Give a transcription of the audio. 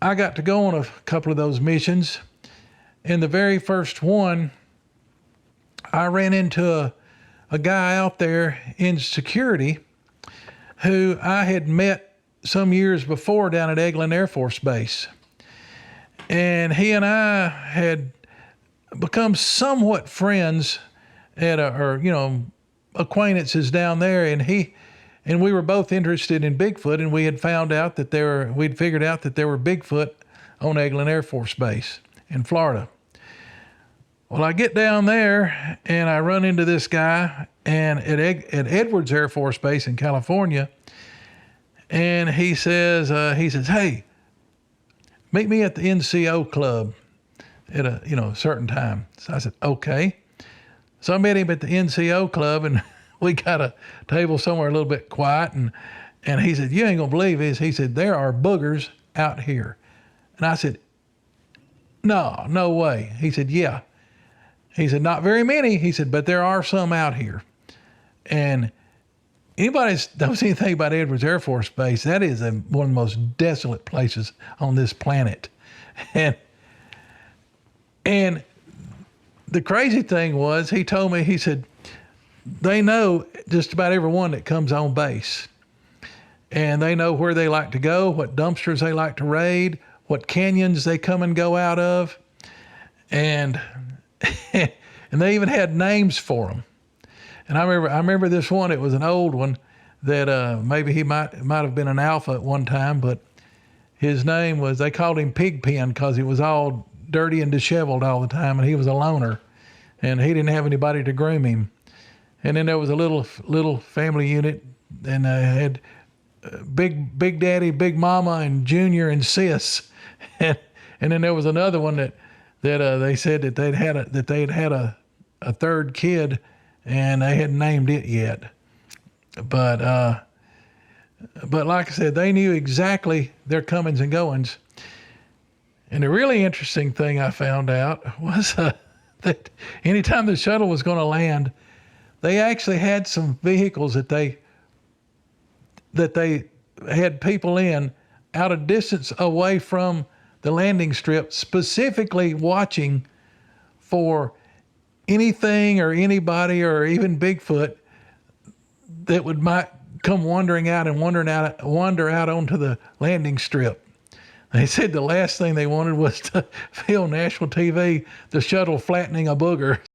I got to go on a couple of those missions. In the very first one, I ran into a guy out there in security who I had met some years before down at Eglin Air Force Base. And he and I had become somewhat friends acquaintances down there. And we were both interested in Bigfoot, and we'd figured out that there were Bigfoot on Eglin Air Force Base in Florida. Well, I get down there and I run into this guy and at Edwards Air Force Base in California. And he says, hey, meet me at the NCO club at a certain time. So I said, okay. So I met him at the NCO club, and we got a table somewhere a little bit quiet. And he said, you ain't gonna believe this. He said, there are boogers out here. And I said, no way. He said, yeah. He said, not very many. He said, but there are some out here. And anybody that knows anything about Edwards Air Force Base, that is one of the most desolate places on this planet. And the crazy thing was, he told me, he said, they know just about everyone that comes on base. And they know where they like to go, what dumpsters they like to raid, what canyons they come and go out of. And and they even had names for them. And I remember this one. It was an old one that maybe he might have been an alpha at one time, but his name was, they called him Pigpen because he was all dirty and disheveled all the time, and he was a loner, and he didn't have anybody to groom him. And then there was a little family unit, and had Big Daddy, Big Mama, and Junior and Sis, and then there was another one that they said that they'd had a third kid, and they hadn't named it yet. But like I said, they knew exactly their comings and goings. And the really interesting thing I found out was that anytime the shuttle was going to land, they actually had some vehicles that they had people in out a distance away from the landing strip, specifically watching for anything or anybody or even Bigfoot that might come wander out onto the landing strip. They said the last thing they wanted was to film national TV, the shuttle flattening a booger.